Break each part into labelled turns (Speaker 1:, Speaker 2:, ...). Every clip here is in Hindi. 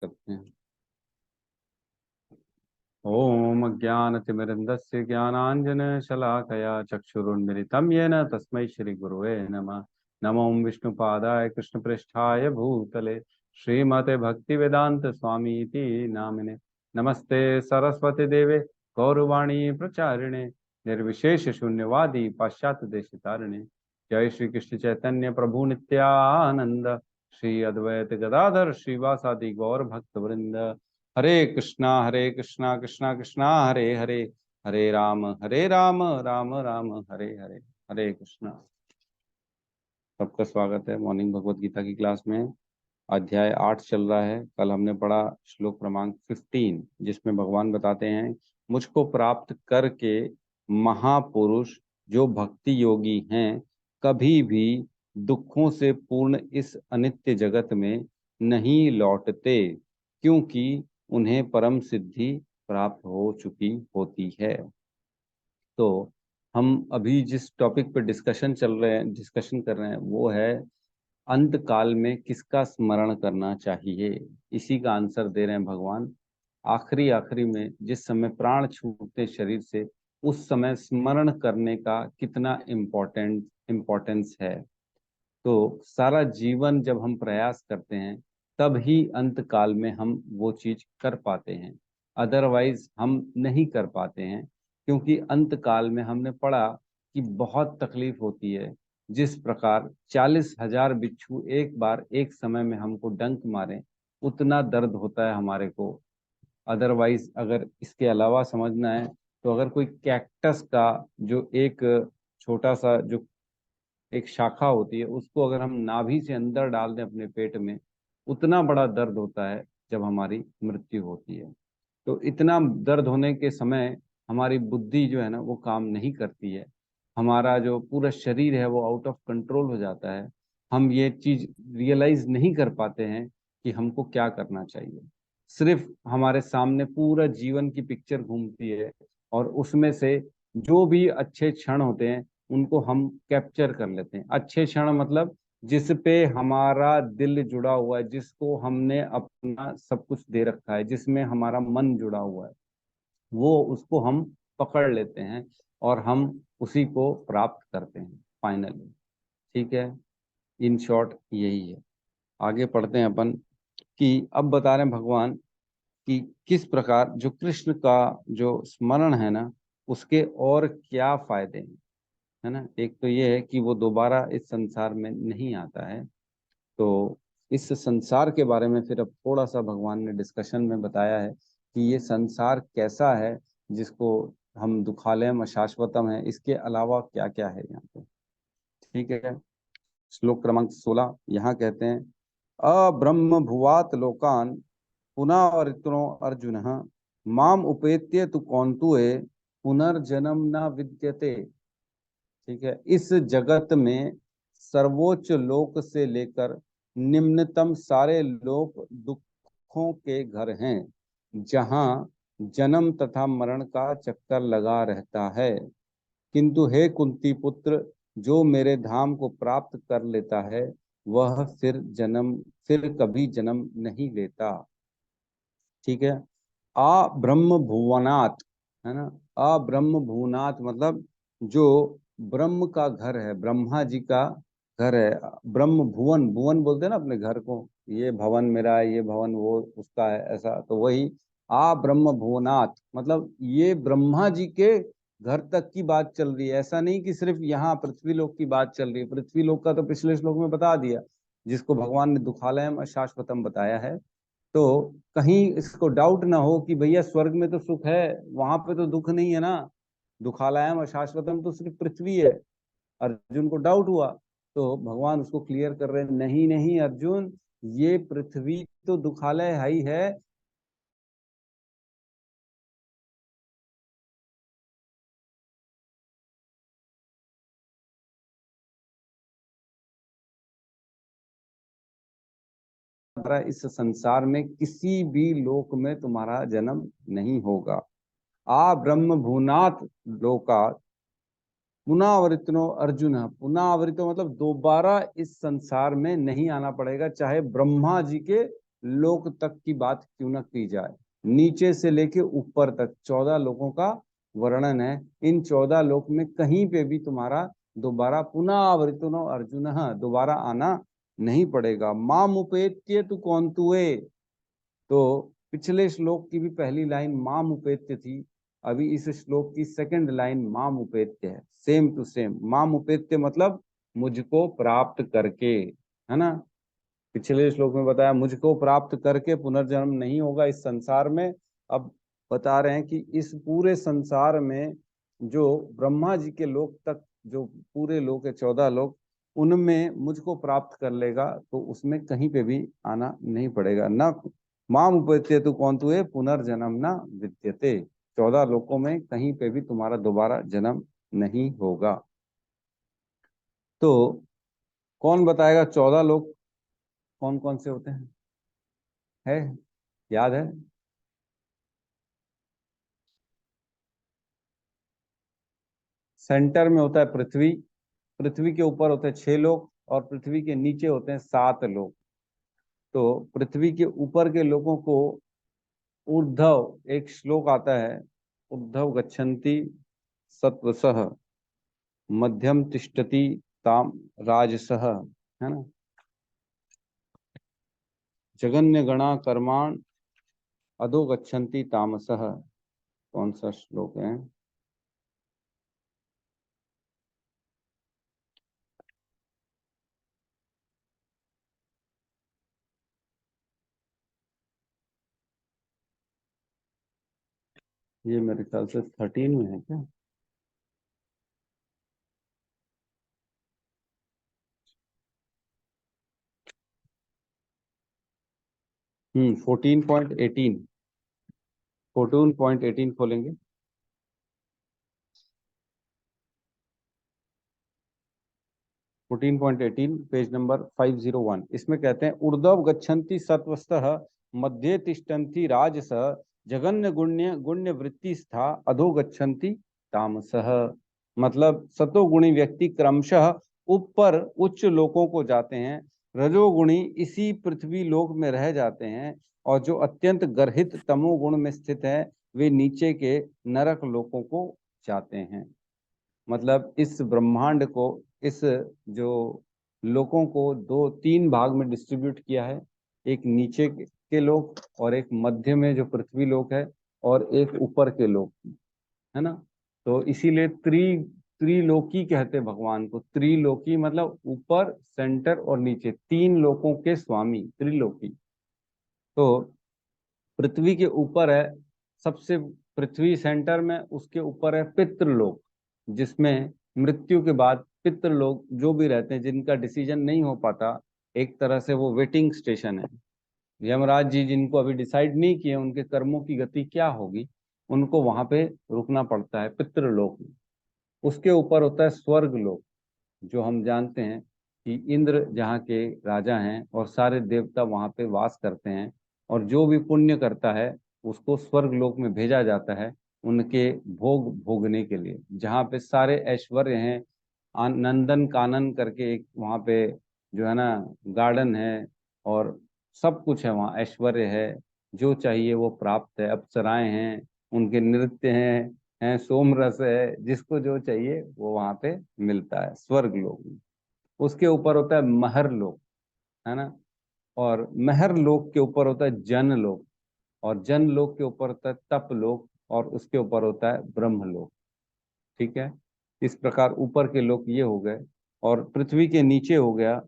Speaker 1: करते हैं। ओम अज्ञानतिमिरन्दस्य ज्ञानाञ्जनशलाकया चक्षुरुन्मिलितं येन तस्मै श्रीगुरुवे नमः। नमो विष्णुपादाय कृष्णपृष्ठाय भूतले श्रीमते भक्तिवेदांत स्वामी इति नामिने। नमस्ते सरस्वती देवे गौरवाणी प्रचारिणे निर्विशेष शून्यवादी पाश्चात्य देशतारिणे। जय श्री कृष्ण चैतन्य प्रभु नित्यानंद श्री अद्वैत गदाधर श्रीवासादि गौर भक्त वृंद। हरे कृष्णा कृष्णा कृष्णा हरे हरे, हरे राम राम राम हरे हरे। हरे कृष्णा। सबका स्वागत है मॉर्निंग भगवत गीता की क्लास में। अध्याय 8 चल रहा है। कल हमने पढ़ा श्लोक क्रमांक 15, जिसमें भगवान बताते हैं मुझको प्राप्त करके महापुरुष जो भक्ति योगी हैं कभी भी दुखों से पूर्ण इस अनित्य जगत में नहीं लौटते, क्योंकि उन्हें परम सिद्धि प्राप्त हो चुकी होती है। तो हम अभी जिस टॉपिक पर डिस्कशन कर रहे हैं वो है अंत काल में किसका स्मरण करना चाहिए। इसी का आंसर दे रहे हैं भगवान। आखिरी आखिरी में जिस समय प्राण छूटते शरीर से, उस समय स्मरण करने का कितना इम्पोर्टेंस है। तो सारा जीवन जब हम प्रयास करते हैं तब ही अंत काल में हम वो चीज कर पाते हैं, अदरवाइज हम नहीं कर पाते हैं। क्योंकि अंत काल में हमने पढ़ा कि बहुत तकलीफ होती है। जिस प्रकार 40,000 बिच्छू एक बार एक समय में हमको डंक मारे, उतना दर्द होता है हमारे को। अदरवाइज अगर इसके अलावा समझना है तो अगर कोई कैक्टस का जो एक छोटा सा जो एक शाखा होती है, उसको अगर हम नाभि से अंदर डाल दें अपने पेट में, उतना बड़ा दर्द होता है जब हमारी मृत्यु होती है। तो इतना दर्द होने के समय हमारी बुद्धि जो है ना वो काम नहीं करती है। हमारा जो पूरा शरीर है वो आउट ऑफ कंट्रोल हो जाता है। हम ये चीज रियलाइज नहीं कर पाते हैं कि हमको क्या करना चाहिए। सिर्फ हमारे सामने पूरा जीवन की पिक्चर घूमती है, और उसमें से जो भी अच्छे क्षण होते हैं उनको हम कैप्चर कर लेते हैं। अच्छे क्षण मतलब जिस पे हमारा दिल जुड़ा हुआ है, जिसको हमने अपना सब कुछ दे रखा है, जिसमें हमारा मन जुड़ा हुआ है, वो उसको हम पकड़ लेते हैं और हम उसी को प्राप्त करते हैं फाइनली। ठीक है, इन शॉर्ट यही है। आगे पढ़ते हैं अपन कि अब बता रहे हैं भगवान कि किस प्रकार जो कृष्ण का जो स्मरण है ना, उसके और क्या फायदे हैं। है ना, एक तो ये है कि वो दोबारा इस संसार में नहीं आता है। तो इस संसार के बारे में फिर अब थोड़ा सा भगवान ने डिस्कशन में बताया है कि ये संसार कैसा है, जिसको हम दुखालयम अशाश्वतम है, इसके अलावा क्या क्या है यहाँ पे। ठीक है, श्लोक क्रमांक 16 यहाँ कहते हैं अब्रह्म भुवात लोकान पुनरावर्तिनो अर्जुन माम उपेत्य तु कौन्तुए पुनर्जन्म न विद्यते। ठीक है, इस जगत में सर्वोच्च लोक से लेकर निम्नतम सारे लोक दुखों के घर हैं, जहां जन्म तथा मरण का चक्कर लगा रहता है। किंतु हे कुंती पुत्र, जो मेरे धाम को प्राप्त कर लेता है वह फिर कभी जन्म नहीं लेता। ठीक है, आ ब्रह्म भुवनात्, है ना, आ ब्रह्म भुवनात् मतलब जो ब्रह्म का घर है, ब्रह्मा जी का घर है। ब्रह्म भुवन, भुवन बोलते हैं ना अपने घर को, ये भवन मेरा है, ये भवन वो उसका है, ऐसा। तो वही आ ब्रह्म भुवनात् मतलब ये ब्रह्मा जी के घर तक की बात चल रही है। ऐसा नहीं कि सिर्फ यहाँ पृथ्वी लोक की बात चल रही है। पृथ्वी लोक का तो पिछले श्लोक में बता दिया, जिसको भगवान ने दुखालयम अशाश्वतम बताया है। तो कहीं इसको डाउट ना हो कि भैया स्वर्ग में तो सुख है, वहां पे तो दुख नहीं है ना, दुखालयम अशाश्वतम तो सिर्फ पृथ्वी है। अर्जुन को डाउट हुआ तो भगवान उसको क्लियर कर रहे हैं, नहीं नहीं अर्जुन, ये पृथ्वी तो दुखालय है ही है। तुम्हारा इस संसार में किसी भी लोक में तुम्हारा जन्म नहीं होगा। आ ब्रह्म भूनाथ लोका पुनावृतनो अर्जुन, पुनावृतो मतलब दोबारा इस संसार में नहीं आना पड़ेगा, चाहे ब्रह्मा जी के लोक तक की बात क्यों न की जाए। नीचे से लेके ऊपर तक 14 लोकों का वर्णन है। इन 14 लोक में कहीं पे भी तुम्हारा दोबारा पुनः आवृतनो अर्जुन दोबारा आना नहीं पड़ेगा। माम उपेत्य तू कौन तुए। तो पिछले श्लोक की भी पहली लाइन माम उपेत्य थी, अभी इस श्लोक की सेकंड लाइन माम उपेत्य है। Same to same. माम उपेत्य मतलब मुझको प्राप्त करके, है ना। पिछले श्लोक में बताया मुझको प्राप्त करके पुनर्जन्म नहीं होगा इस संसार में। अब बता रहे हैं कि इस पूरे संसार में जो ब्रह्मा जी के लोक तक जो पूरे लोक है 14 लोक, उनमें मुझको प्राप्त कर लेगा तो उसमें कहीं पे भी आना नहीं पड़ेगा। न माम उपैत्य तु कौन तुए पुनर्जन्म न विद्यते। 14 लोकों में कहीं पे भी तुम्हारा दोबारा जन्म नहीं होगा। तो कौन बताएगा 14 लोक कौन कौन से होते हैं? है याद है? सेंटर में होता है पृथ्वी। पृथ्वी के ऊपर होते हैं 6 लोक और पृथ्वी के नीचे होते हैं 7 लोक। तो पृथ्वी के ऊपर के लोगों को ऊर्ध्व, एक श्लोक आता है, ऊर्ध्व गच्छन्ति सत्वसः मध्यम तिष्ठति ताम राजसः, है ना। जगन्य गणा कर्माण अधो गच्छन्ति तामसः। कौन सा श्लोक है? ये मेरे ख्याल से 13 में है क्या? 14.18। 14.18 खोलेंगे। 14.18 पेज नंबर 501। इसमें कहते हैं ऊर्ध्व गच्छन्ति सत्वस्तः मध्ये तिष्ठन्ति राजसः जगन्य गुण्य गुण्य वृत्ति स्था अधो गच्छन्ति तामसः। मतलब सतोगुणी व्यक्ति क्रमशः ऊपर उच्च लोकों को जाते हैं, रजोगुणी इसी पृथ्वी लोक में रह जाते हैं, और जो अत्यंत गर्हित तमोगुण में स्थित है वे नीचे के नरक लोकों को जाते हैं। मतलब इस ब्रह्मांड को, इस जो लोकों को दो तीन भाग में डिस्ट्रीब्यूट किया है। एक नीचे के लोक और एक मध्य में जो पृथ्वी लोक है, और एक ऊपर के लोक, है ना। तो इसीलिए त्रिलोकी कहते हैं भगवान को। त्रिलोकी मतलब ऊपर, सेंटर और नीचे, तीन लोकों के स्वामी त्रिलोकी। तो पृथ्वी के ऊपर है सबसे, पृथ्वी सेंटर में, उसके ऊपर है पितृलोक, जिसमें मृत्यु के बाद पितृलोक जो भी रहते हैं जिनका डिसीजन नहीं हो पाता, एक तरह से वो वेटिंग स्टेशन है। यमराज जी जिनको अभी डिसाइड नहीं किए उनके कर्मों की गति क्या होगी, उनको वहां पे रुकना पड़ता है पितृलोक में। उसके ऊपर होता है स्वर्ग लोक, जो हम जानते हैं कि इंद्र जहाँ के राजा हैं और सारे देवता वहाँ पे वास करते हैं। और जो भी पुण्य करता है उसको स्वर्ग लोक में भेजा जाता है उनके भोग भोगने के लिए, जहाँ पे सारे ऐश्वर्य हैं। नंदन कानन करके एक वहाँ पे जो है ना गार्डन है, और सब कुछ है वहाँ, ऐश्वर्य है, जो चाहिए वो प्राप्त है। अप्सराएं हैं, उनके नृत्य हैं सोम रस है, जिसको जो चाहिए वो वहां पे मिलता है स्वर्ग लोक में। उसके ऊपर होता है महर लोक, है ना। और महर लोक के ऊपर होता है जन लोक, और जन लोक के ऊपर होता है तप लोक, और उसके ऊपर होता है ब्रह्म लोक। ठीक है। इस प्रकार ऊपर के लोक ये हो गए। और पृथ्वी के नीचे हो गया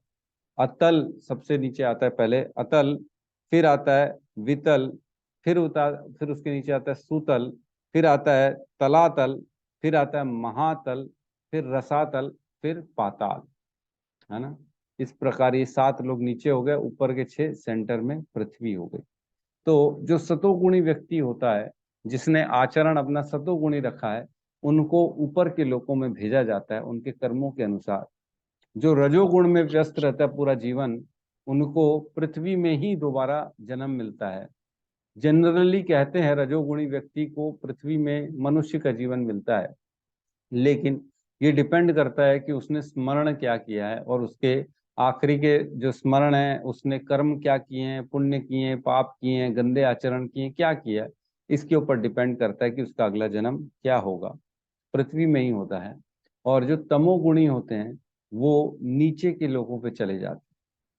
Speaker 1: अतल, सबसे नीचे आता है पहले अतल, फिर आता है वितल, फिर उसके नीचे आता है सुतल, फिर आता है तलातल, फिर आता है महातल, फिर रसातल, फिर पाताल, है ना। इस प्रकार ये 7 लोग नीचे हो गए, ऊपर के 6 सेंटर में पृथ्वी हो गई। तो जो सतोगुणी व्यक्ति होता है, जिसने आचरण अपना सतोगुणी रखा है, उनको ऊपर के लोकों में भेजा जाता है उनके कर्मों के अनुसार। जो रजोगुण में व्यस्त रहता है पूरा जीवन, उनको पृथ्वी में ही दोबारा जन्म मिलता है। जनरली कहते हैं रजोगुणी व्यक्ति को पृथ्वी में मनुष्य का जीवन मिलता है, लेकिन ये डिपेंड करता है कि उसने स्मरण क्या किया है और उसके आखिरी के जो स्मरण है, उसने कर्म क्या किए हैं, पुण्य किए हैं, पाप किए हैं, गंदे आचरण किए हैं, क्या किया है, इसके ऊपर डिपेंड करता है कि उसका अगला जन्म क्या होगा। पृथ्वी में ही होता है। और जो तमोगुणी होते हैं वो नीचे के लोगों पे चले जाते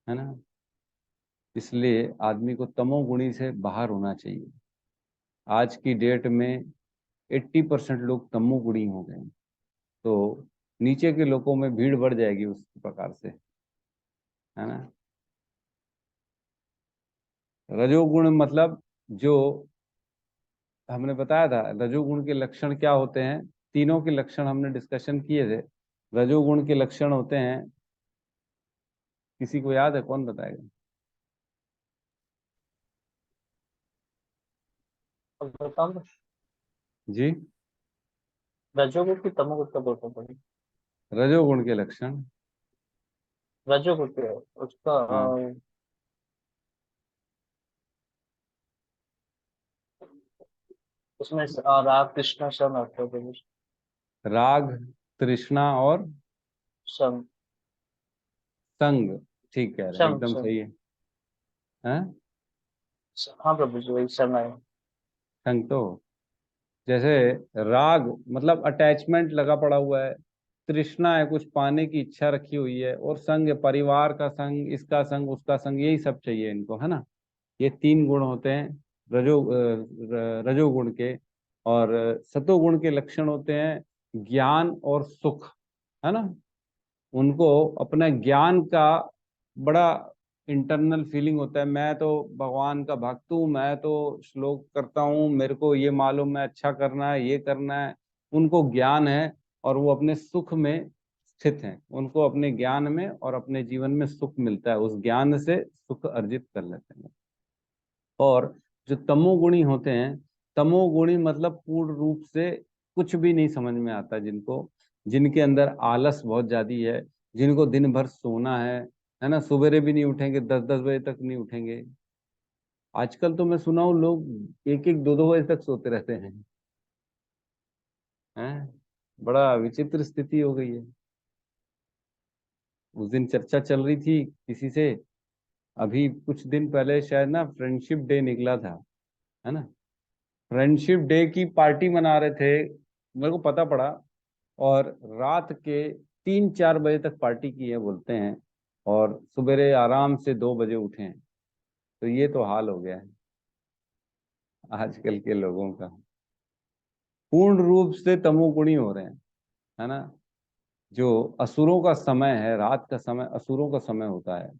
Speaker 1: हैं, है ना। इसलिए आदमी को तमोगुणी से बाहर होना चाहिए। आज की डेट में 80% लोग तमोगुणी हो गए हैं। तो नीचे के लोगों में भीड़ बढ़ जाएगी उस प्रकार से, है ना। रजोगुण मतलब जो हमने बताया था, रजोगुण के लक्षण क्या होते हैं, तीनों के लक्षण हमने डिस्कशन किए थे। रजोगुण के लक्षण होते हैं, किसी को याद है, कौन बताएगा?
Speaker 2: अब बताओ ना।
Speaker 1: जी।
Speaker 2: रजोगुण की तमोगुण का बोलता पड़ी।
Speaker 1: रजोगुण के लक्षण।
Speaker 2: रजोगुण के उसका
Speaker 1: हाँ।
Speaker 2: उसमें राग कृष्णा शम आता है।
Speaker 1: राग, तृष्णा और
Speaker 2: शम।
Speaker 1: संग। ठीक कह रहे हैं,
Speaker 2: शम
Speaker 1: एकदम
Speaker 2: शम।
Speaker 1: सही है। हैं?
Speaker 2: हाँ प्रभु जी, वही समय।
Speaker 1: संग तो जैसे राग मतलब अटैचमेंट लगा पड़ा हुआ है, तृष्णा है, कुछ पाने की इच्छा रखी हुई है, और संग है, परिवार का संग, इसका संग, उसका संग, यही सब चाहिए इनको, है ना। ये तीन गुण होते हैं रजोगुण के। और सतोगुण के लक्षण होते हैं ज्ञान और सुख, है ना। उनको अपना ज्ञान का बड़ा इंटरनल फीलिंग होता है, मैं तो भगवान का भक्त हूँ, मैं तो श्लोक करता हूँ, मेरे को ये मालूम है अच्छा करना है, ये करना है। उनको ज्ञान है और वो अपने सुख में स्थित हैं, उनको अपने ज्ञान में और अपने जीवन में सुख मिलता है, उस ज्ञान से सुख अर्जित कर लेते हैं। और जो तमोगुणी होते हैं, तमोगुणी मतलब पूर्ण रूप से कुछ भी नहीं समझ में आता जिनको, जिनके अंदर आलस बहुत ज्यादा है, जिनको दिन भर सोना है ना, सवेरे भी नहीं उठेंगे, 10-10 बजे तक नहीं उठेंगे। आजकल तो मैं सुना हूँ लोग 1-1 2-2 बजे तक सोते रहते हैं। बड़ा विचित्र स्थिति हो गई है। उस दिन चर्चा चल रही थी किसी से, अभी कुछ दिन पहले शायद ना फ्रेंडशिप डे निकला था, है ना। फ्रेंडशिप डे की पार्टी मना रहे थे, मेरे को पता पड़ा। और रात के 3-4 बजे तक पार्टी की है बोलते हैं, और सवेरे आराम से 2 बजे उठे हैं। तो ये तो हाल हो गया है आजकल के लोगों का, पूर्ण रूप से तमोगुणी हो रहे हैं, है ना। जो असुरों का समय है, रात का समय असुरों का समय होता है,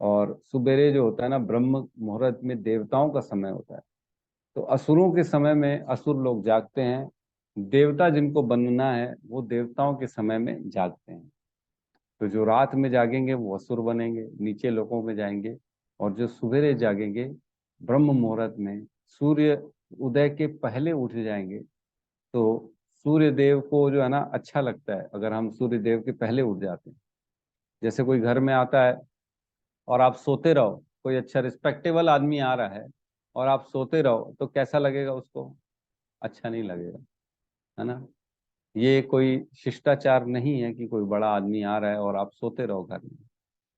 Speaker 1: और सवेरे जो होता है ना ब्रह्म मुहूर्त में देवताओं का समय होता है। तो असुरों के समय में असुर लोग जागते हैं, देवता जिनको बनना है वो देवताओं के समय में जागते हैं। तो जो रात में जागेंगे वो असुर बनेंगे, नीचे लोकों में जाएंगे। और जो सवेरे जागेंगे ब्रह्म मुहूर्त में, सूर्य उदय के पहले उठ जाएंगे। तो सूर्य देव को जो है ना अच्छा लगता है अगर हम सूर्य देव के पहले उठ जाते हैं। जैसे कोई घर में आता है और आप सोते रहो, कोई अच्छा रिस्पेक्टेबल आदमी आ रहा है और आप सोते रहो, तो कैसा लगेगा उसको? अच्छा नहीं लगेगा, है ना। ये कोई शिष्टाचार नहीं है कि कोई बड़ा आदमी आ रहा है और आप सोते रहो घर में।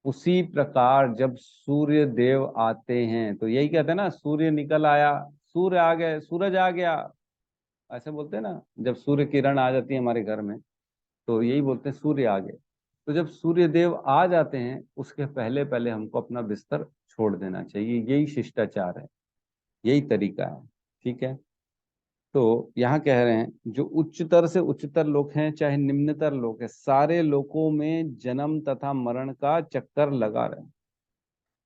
Speaker 1: उसी प्रकार जब सूर्य देव आते हैं तो यही कहते हैं ना, सूर्य निकल आया, सूर्य आ गए, सूरज आ गया, ऐसे बोलते हैं ना। जब सूर्य किरण आ जाती है हमारे घर में तो यही बोलते हैं सूर्य आ गए। तो जब सूर्य देव आ जाते हैं उसके पहले पहले हमको अपना बिस्तर छोड़ देना चाहिए, यही शिष्टाचार है, यही तरीका है। ठीक है। तो यहाँ कह रहे हैं जो उच्चतर से उच्चतर लोग हैं चाहे निम्नतर लोग हैं, सारे लोगों में जन्म तथा मरण का चक्कर लगा रहे हैं।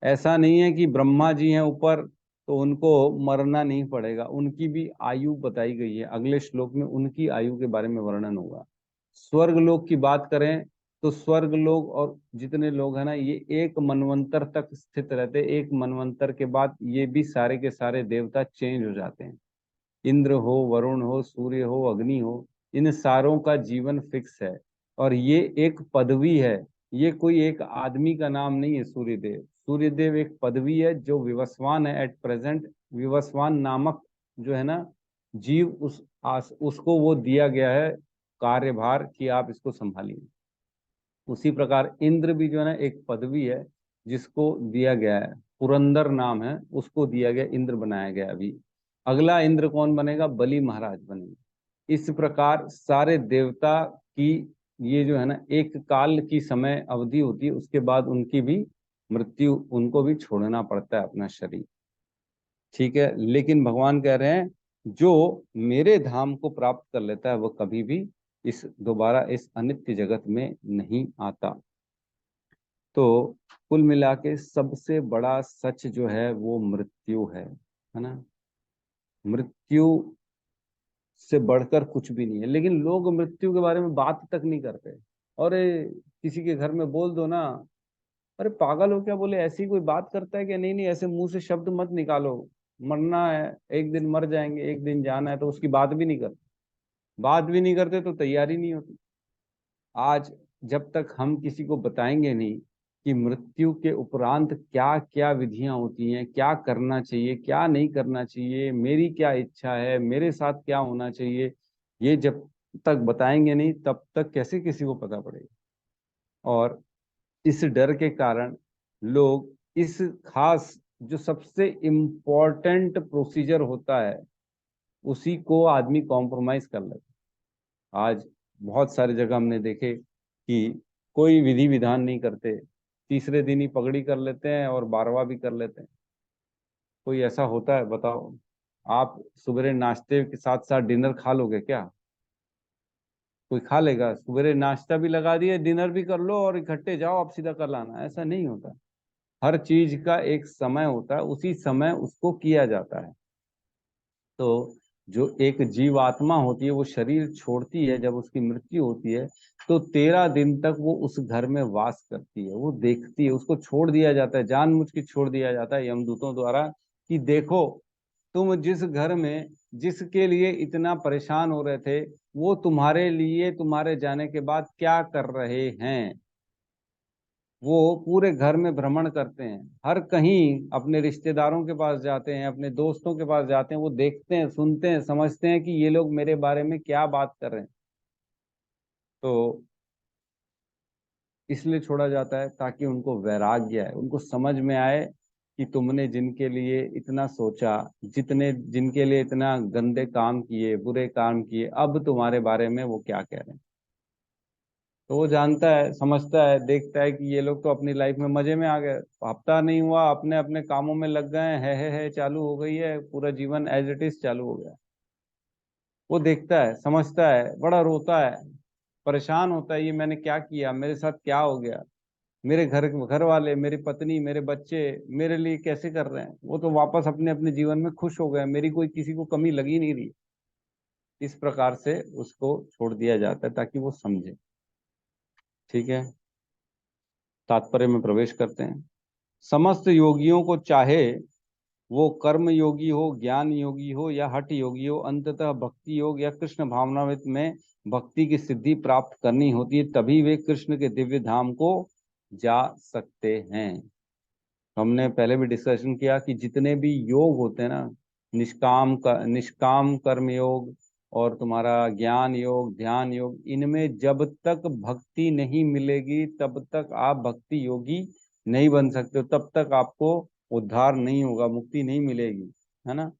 Speaker 1: ऐसा नहीं है कि ब्रह्मा जी हैं ऊपर तो उनको मरना नहीं पड़ेगा, उनकी भी आयु बताई गई है, अगले श्लोक में उनकी आयु के बारे में वर्णन होगा। स्वर्ग लोक की बात करें तो स्वर्ग लोग और जितने लोग हैं ना, ये एक मनवंतर तक स्थित रहते, एक मनवंतर के बाद ये भी सारे के सारे देवता चेंज हो जाते हैं। इंद्र हो, वरुण हो, सूर्य हो, अग्नि हो, इन सारों का जीवन फिक्स है। और ये एक पदवी है, ये कोई एक आदमी का नाम नहीं है। सूर्यदेव, सूर्यदेव एक पदवी है जो विवस्वान है एट प्रेजेंट। विवस्वान नामक जो है ना जीव, उसको वो दिया गया है कार्यभार कि आप इसको संभालिए। उसी प्रकार इंद्र भी जो है ना एक पदवी है जिसको दिया गया है, पुरंदर नाम है, उसको दिया गया, इंद्र बनाया गया। अभी अगला इंद्र कौन बनेगा? बलि महाराज बनेंगे। इस प्रकार सारे देवता की ये जो है ना एक काल की समय अवधि होती है, उसके बाद उनकी भी मृत्यु, उनको भी छोड़ना पड़ता है अपना शरीर। ठीक है, लेकिन भगवान कह रहे हैं जो मेरे धाम को प्राप्त कर लेता है वो कभी भी इस दोबारा इस अनित्य जगत में नहीं आता। तो कुल मिला के सबसे बड़ा सच जो है वो मृत्यु है ना। मृत्यु से बढ़कर कुछ भी नहीं है, लेकिन लोग मृत्यु के बारे में बात तक नहीं करते। और किसी के घर में बोल दो ना, अरे पागल हो क्या, बोले ऐसी कोई बात करता है कि नहीं नहीं, ऐसे मुंह से शब्द मत निकालो, मरना है, एक दिन मर जाएंगे, एक दिन जाना है, तो उसकी बात भी नहीं करते। बात भी नहीं करते तो तैयारी नहीं होती। आज जब तक हम किसी को बताएंगे नहीं कि मृत्यु के उपरांत क्या क्या विधियां होती हैं, क्या करना चाहिए, क्या नहीं करना चाहिए, मेरी क्या इच्छा है, मेरे साथ क्या होना चाहिए, ये जब तक बताएंगे नहीं तब तक कैसे किसी को पता पड़ेगा। और इस डर के कारण लोग इस खास जो सबसे इम्पोर्टेंट प्रोसीजर होता है उसी को आदमी कॉम्प्रोमाइज कर लेता है। आज बहुत सारी जगह हमने देखे कि कोई विधि विधान नहीं करते, तीसरे दिन ही पगड़ी कर लेते हैं और बारवा भी कर लेते हैं। कोई ऐसा होता है बताओ? आप सुबह नाश्ते के साथ साथ डिनर खा लोगे क्या? कोई खा लेगा? सुबह नाश्ता भी लगा दिए, डिनर भी कर लो और इकट्ठे जाओ आप सीधा कर लाना, ऐसा नहीं होता। हर चीज का एक समय होता है, उसी समय उसको किया जाता है। तो जो एक जीवात्मा होती है वो शरीर छोड़ती है, जब उसकी मृत्यु होती है तो 13 दिन तक वो उस घर में वास करती है, वो देखती है, उसको छोड़ दिया जाता है, जानबूझ के छोड़ दिया जाता है यमदूतों द्वारा कि देखो तुम जिस घर में जिसके लिए इतना परेशान हो रहे थे वो तुम्हारे लिए तुम्हारे जाने के बाद क्या कर रहे हैं। वो पूरे घर में भ्रमण करते हैं, हर कहीं अपने रिश्तेदारों के पास जाते हैं, अपने दोस्तों के पास जाते हैं, वो देखते हैं, सुनते हैं, समझते हैं कि ये लोग मेरे बारे में क्या बात कर रहे हैं। तो इसलिए छोड़ा जाता है ताकि उनको वैराग्य आए, उनको समझ में आए कि तुमने जिनके लिए इतना सोचा, जितने जिनके लिए इतना गंदे काम किए, बुरे काम किए, अब तुम्हारे बारे में वो क्या कह रहे हैं। तो वो जानता है, समझता है, देखता है कि ये लोग तो अपनी लाइफ में मजे में आ गए, हफ्ता नहीं हुआ अपने अपने कामों में लग गए, है चालू हो गई है, पूरा जीवन एज इट इज चालू हो गया। वो देखता है, समझता है, बड़ा रोता है, परेशान होता है, ये मैंने क्या किया, मेरे साथ क्या हो गया, मेरे घर घर वाले, मेरी पत्नी, मेरे बच्चे मेरे लिए कैसे कर रहे हैं, वो तो वापस अपने अपने जीवन में खुश हो गए, मेरी कोई किसी को कमी लगी नहीं रही। इस प्रकार से उसको छोड़ दिया जाता है ताकि वो समझे। ठीक है, तात्पर्य में प्रवेश करते हैं। समस्त योगियों को, चाहे वो कर्म योगी हो, ज्ञान योगी हो या हठ योगी हो, अंततः भक्ति योग या कृष्ण भावनामृत में भक्ति की सिद्धि प्राप्त करनी होती है, तभी वे कृष्ण के दिव्य धाम को जा सकते हैं। हमने पहले भी डिस्कशन किया कि जितने भी योग होते हैं ना, निष्काम कर्म योग और तुम्हारा ज्ञान योग, ध्यान योग, इनमें जब तक भक्ति नहीं मिलेगी तब तक आप भक्ति योगी नहीं बन सकते हो, तब तक आपको उद्धार नहीं होगा, मुक्ति नहीं मिलेगी, है ना।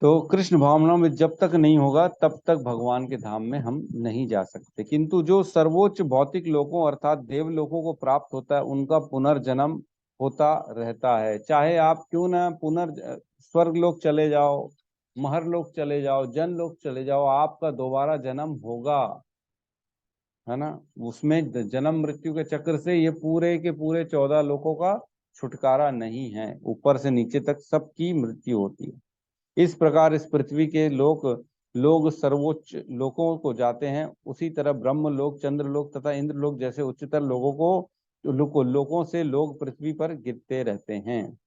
Speaker 1: तो कृष्ण भावना में जब तक नहीं होगा तब तक भगवान के धाम में हम नहीं जा सकते। किंतु जो सर्वोच्च भौतिक लोकों अर्थात देव लोकों को प्राप्त होता है उनका पुनर्जन्म होता रहता है। चाहे आप क्यों ना स्वर्ग लोक चले जाओ, महर लोक चले जाओ, जन लोक चले जाओ, आपका दोबारा जन्म होगा, है ना। उसमें जन्म मृत्यु के चक्र से ये पूरे के पूरे 14 लोकों का छुटकारा नहीं है, ऊपर से नीचे तक सबकी मृत्यु होती है। इस प्रकार इस पृथ्वी के लोग सर्वोच्च लोकों को जाते हैं, उसी तरह ब्रह्म लोक, चंद्र लोक तथा इंद्र लोक जैसे उच्चतर लोगों को लोकों से लोग पृथ्वी पर गिरते रहते हैं।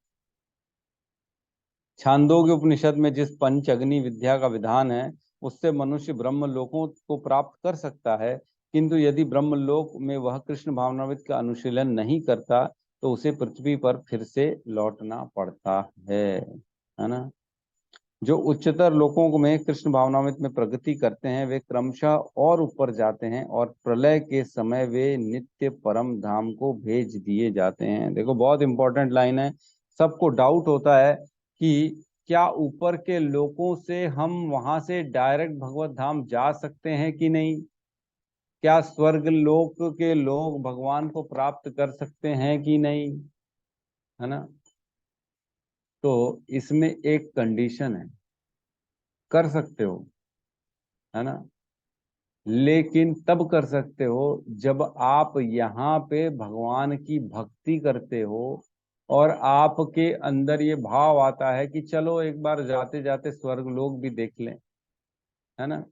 Speaker 1: छांदोग्य उपनिषद में जिस पंच अग्नि विद्या का विधान है उससे मनुष्य ब्रह्म लोकों को प्राप्त कर सकता है, किंतु यदि ब्रह्म लोक में वह कृष्ण भावनाविद का अनुशीलन नहीं करता तो उसे पृथ्वी पर फिर से लौटना पड़ता है ना। जो उच्चतर लोकों में कृष्ण भावनामृत में प्रगति करते हैं वे क्रमशः और ऊपर जाते हैं और प्रलय के समय वे नित्य परम धाम को भेज दिए जाते हैं। देखो बहुत इंपॉर्टेंट लाइन है। सबको डाउट होता है कि क्या ऊपर के लोकों से हम वहां से डायरेक्ट भगवत धाम जा सकते हैं कि नहीं, क्या स्वर्ग लोक के लोग भगवान को प्राप्त कर सकते हैं कि नहीं, है ना। तो इसमें एक कंडीशन है, कर सकते हो, है ना, लेकिन तब कर सकते हो जब आप यहाँ पे भगवान की भक्ति करते हो और आपके अंदर ये भाव आता है कि चलो एक बार जाते जाते स्वर्ग लोग भी देख लें, है ना।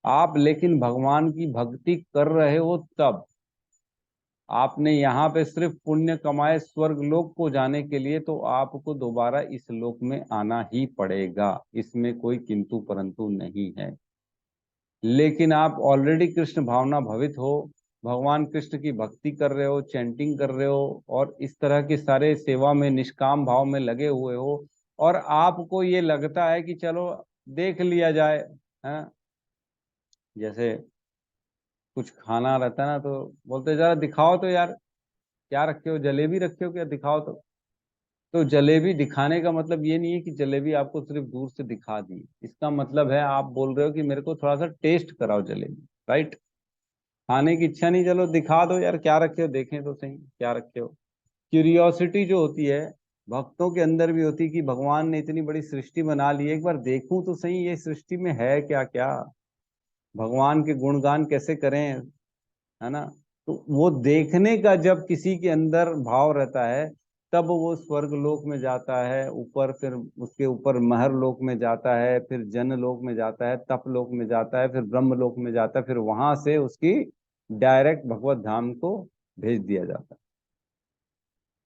Speaker 1: आप लेकिन भगवान की भक्ति कर रहे हो तब, आपने यहाँ पे सिर्फ पुण्य कमाए स्वर्ग लोक को जाने के लिए, तो आपको दोबारा इस लोक में आना ही पड़ेगा, इसमें कोई किंतु परंतु नहीं है। लेकिन आप ऑलरेडी कृष्ण भावना भवित हो, भगवान कृष्ण की भक्ति कर रहे हो, चैंटिंग कर रहे हो और इस तरह के सारे सेवा में निष्काम भाव में लगे हुए हो, और आपको ये लगता है कि चलो देख लिया जाए, है। जैसे कुछ खाना रहता है ना, तो बोलते जरा दिखाओ तो यार, क्या रखे हो, जलेबी रखे हो क्या, दिखाओ तो जलेबी दिखाने का मतलब ये नहीं है कि जलेबी आपको सिर्फ दूर से दिखा दी, इसका मतलब है आप बोल रहे हो कि मेरे को थोड़ा सा टेस्ट कराओ जलेबी, राइट। खाने की इच्छा नहीं, चलो दिखा दो यार क्या रखे हो, देखें तो सही क्या रखे हो। क्यूरियोसिटी जो होती है भक्तों के अंदर भी होती है कि भगवान ने इतनी बड़ी सृष्टि बना ली है, एक बार देखूं तो सही ये सृष्टि में है क्या क्या, भगवान के गुणगान कैसे करें, है ना। तो वो देखने का जब किसी के अंदर भाव रहता है तब वो स्वर्ग लोक में जाता है ऊपर, फिर उसके ऊपर महर लोक में जाता है, फिर जन लोक में जाता है, तप लोक में जाता है, फिर ब्रह्म लोक में जाता है, फिर वहां से उसकी डायरेक्ट भगवत धाम को भेज दिया जाता है।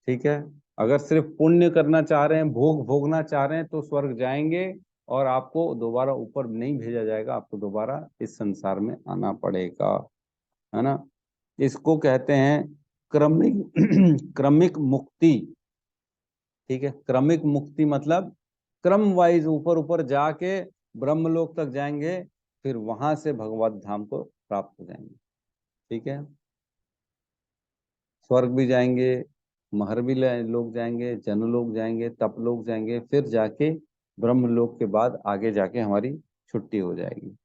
Speaker 1: ठीक है। अगर सिर्फ पुण्य करना चाह रहे हैं, भोग भोगना चाह रहे हैं तो स्वर्ग जाएंगे, और आपको दोबारा ऊपर नहीं भेजा जाएगा, आपको दोबारा इस संसार में आना पड़ेगा, है ना। इसको कहते हैं क्रमिक क्रमिक मुक्ति। ठीक है, क्रमिक मुक्ति मतलब क्रम वाइज ऊपर ऊपर जाके ब्रह्मलोक तक जाएंगे, फिर वहां से भगवत धाम को प्राप्त हो जाएंगे। ठीक है, स्वर्ग भी जाएंगे, महर भी लोग जाएंगे, जनलोक जाएंगे, तप लोग जाएंगे, फिर जाके ब्रह्मलोक के बाद आगे जाके हमारी छुट्टी हो जाएगी।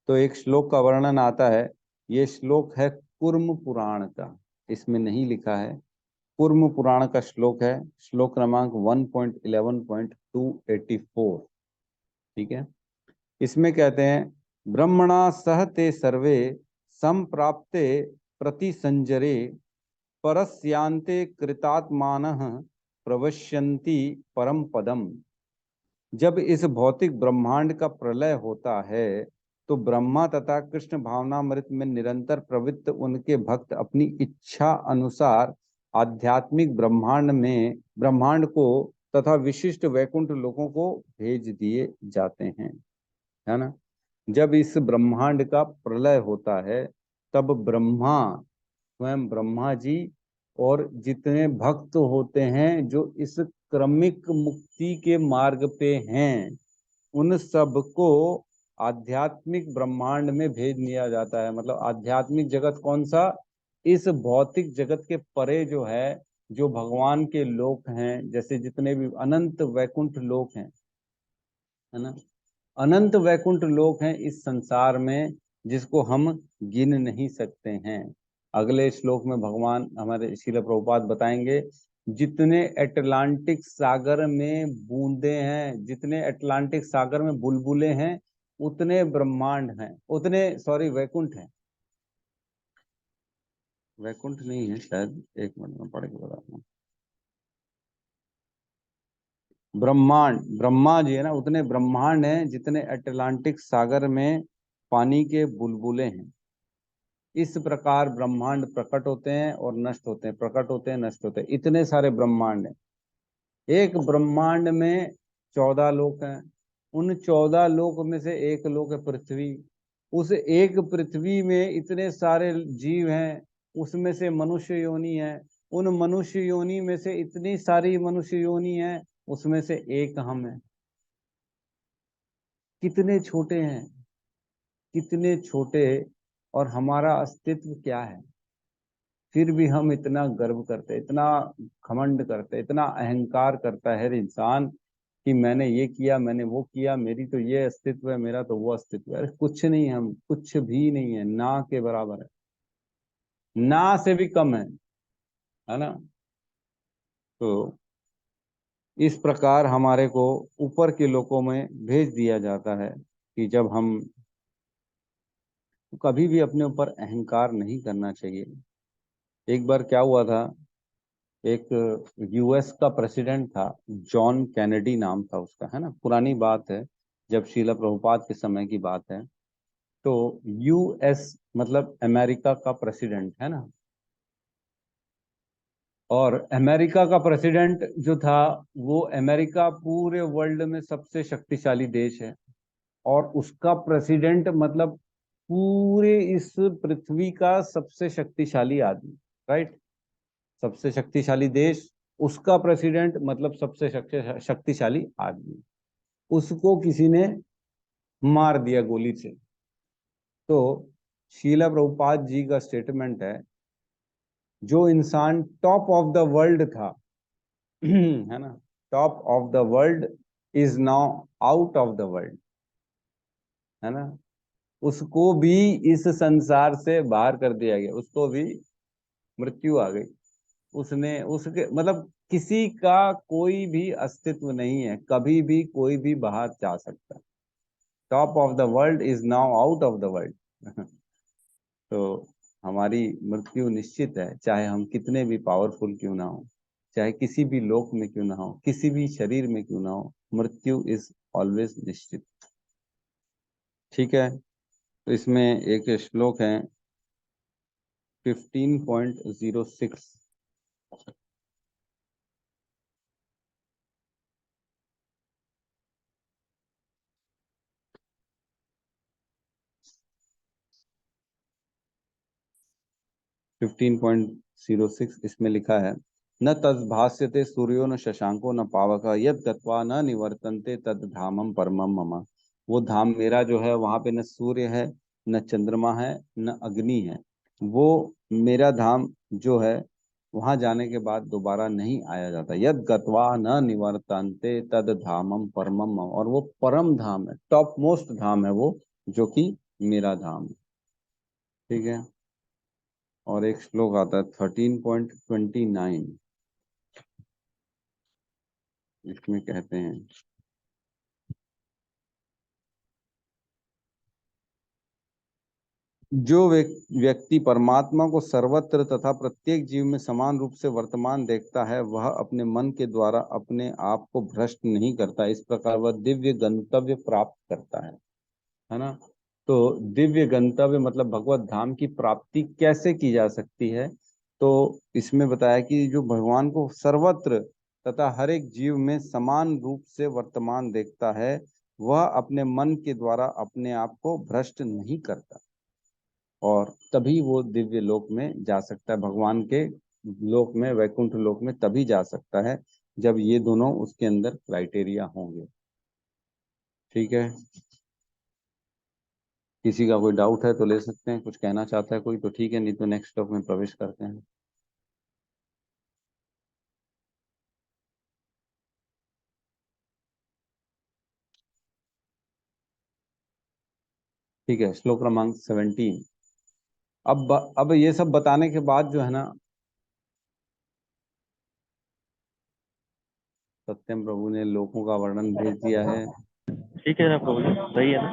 Speaker 1: तो एक श्लोक का वर्णन आता है, ये श्लोक है कुर्म पुराण का, इसमें नहीं लिखा है, कुर्म पुराण का श्लोक है, श्लोक क्रमांक 1.11.284। ठीक है, इसमें कहते हैं ब्रह्मणा सह ते सर्वे संप्राप्ते प्रतिसंजरे परस्यांते कृतात्मानः प्रवश्यन्ति परम पदम। जब इस भौतिक ब्रह्मांड का प्रलय होता है तो ब्रह्मा तथा कृष्ण भावनामृत में निरंतर प्रवृत्त उनके भक्त अपनी इच्छा अनुसार आध्यात्मिक ब्रह्मांड को तथा विशिष्ट वैकुंठ लोकों को भेज दिए जाते हैं, है ना। जब इस ब्रह्मांड का प्रलय होता है तब ब्रह्मा, स्वयं ब्रह्मा जी और जितने भक्त होते हैं जो इस क्रमिक मुक्ति के मार्ग पे हैं, उन सबको आध्यात्मिक ब्रह्मांड में भेज दिया जाता है। मतलब आध्यात्मिक जगत कौन सा, इस भौतिक जगत के परे जो है, जो भगवान के लोक हैं, जैसे जितने भी अनंत वैकुंठ लोक हैं, है ना, अनंत वैकुंठ लोक हैं इस संसार में, जिसको हम गिन नहीं सकते हैं। अगले श्लोक में भगवान हमारे श्रील प्रभुपाद बताएंगे, जितने अटलांटिक सागर में बूंदे हैं, जितने अटलांटिक सागर में बुलबुले हैं, उतने ब्रह्मांड हैं, उतने सॉरी वैकुंठ हैं। वैकुंठ नहीं है शायद, एक मिनट में पढ़ के बताता हूँ। ब्रह्मांड, ब्रह्मा जी है ना, उतने ब्रह्मांड हैं जितने अटलांटिक सागर में पानी के बुलबुले हैं। इस प्रकार ब्रह्मांड प्रकट होते हैं और नष्ट होते हैं, प्रकट होते हैं नष्ट होते हैं, इतने सारे ब्रह्मांड हैं। एक ब्रह्मांड में 14 लोक हैं, उन 14 लोक में से एक लोक है पृथ्वी, उस एक पृथ्वी में इतने सारे जीव हैं, उसमें से मनुष्य योनि है, उन मनुष्य योनि में से इतनी सारी मनुष्य योनि है, उसमें से एक हम है। कितने छोटे हैं, कितने छोटे, और हमारा अस्तित्व क्या है। फिर भी हम इतना गर्व करते, इतना घमंड करते, इतना अहंकार करता है हर इंसान कि मैंने ये किया, मैंने वो किया, मेरी तो ये अस्तित्व है, मेरा तो वो अस्तित्व है। अरे कुछ नहीं, हम कुछ भी नहीं है, ना के बराबर है, ना से भी कम है ना। तो इस प्रकार हमारे को ऊपर के लोकों में भेज दिया जाता है कि जब हम, कभी भी अपने ऊपर अहंकार नहीं करना चाहिए। एक बार क्या हुआ था, एक यूएस का प्रेसिडेंट था, जॉन कैनेडी नाम था उसका, है ना, पुरानी बात है, जब शीला प्रभुपाद के समय की बात है। तो यूएस मतलब अमेरिका का प्रेसिडेंट, है ना। और अमेरिका का प्रेसिडेंट जो था, वो, अमेरिका पूरे वर्ल्ड में सबसे शक्तिशाली देश है, और उसका प्रेसिडेंट मतलब पूरे इस पृथ्वी का सबसे शक्तिशाली आदमी, राइट। सबसे शक्तिशाली देश, उसका प्रेसिडेंट मतलब सबसे शक्तिशाली आदमी, उसको किसी ने मार दिया गोली से। तो शीला प्रभुपाद जी का स्टेटमेंट है, जो इंसान टॉप ऑफ द वर्ल्ड था है ना, top of the world is now out of the world, है ना, उसको भी इस संसार से बाहर कर दिया गया, उसको भी मृत्यु आ गई। उसने, उसके मतलब किसी का कोई भी अस्तित्व नहीं है, कभी भी कोई भी बाहर जा सकता है। Top of the world is now out of the world तो हमारी मृत्यु निश्चित है, चाहे हम कितने भी पावरफुल क्यों ना हो, चाहे किसी भी लोक में क्यों ना हो, किसी भी शरीर में क्यों ना हो, मृत्यु इज ऑलवेज निश्चित। ठीक है। तो इसमें एक श्लोक है 15.06। 15.06 इसमें लिखा है, न तद्भास्यते सूर्यो न शशांको न पावक यद गत्वा न निवर्तन्ते तद धामम परमम मम। वो धाम मेरा जो है, वहां पे न सूर्य है, न चंद्रमा है, न अग्नि है। वो मेरा धाम जो है, वहां जाने के बाद दोबारा नहीं आया जाता। यद गत्वा न निवर्तन्ते तद धामम परमम मम, और वो परम धाम है, टॉप मोस्ट धाम है वो, जो कि मेरा धाम है। ठीक है। और एक श्लोक आता है 13.29, इसमें कहते हैं, जो व्यक्ति परमात्मा को सर्वत्र तथा प्रत्येक जीव में समान रूप से वर्तमान देखता है, वह अपने मन के द्वारा अपने आप को भ्रष्ट नहीं करता। इस प्रकार वह दिव्य गंतव्य प्राप्त करता है ना। तो दिव्य गंतव्य मतलब भगवत धाम की प्राप्ति कैसे की जा सकती है। तो इसमें बताया कि जो भगवान को सर्वत्र तथा हर एक जीव में समान रूप से वर्तमान देखता है, वह अपने मन के द्वारा अपने आप को भ्रष्ट नहीं करता, और तभी वो दिव्य लोक में जा सकता है, भगवान के लोक में, वैकुंठ लोक में तभी जा सकता है जब ये दोनों उसके अंदर क्राइटेरिया होंगे। ठीक है। किसी का कोई डाउट है तो ले सकते हैं, कुछ कहना चाहता है कोई तो ठीक है, नहीं तो नेक्स्ट टॉप में प्रवेश करते हैं। ठीक है, श्लोक क्रमांक 17। अब ये सब बताने के बाद जो है ना, सत्यम प्रभु ने लोकों का वर्णन भेज दिया है।
Speaker 2: ठीक है ना प्रभु जी, सही है ना।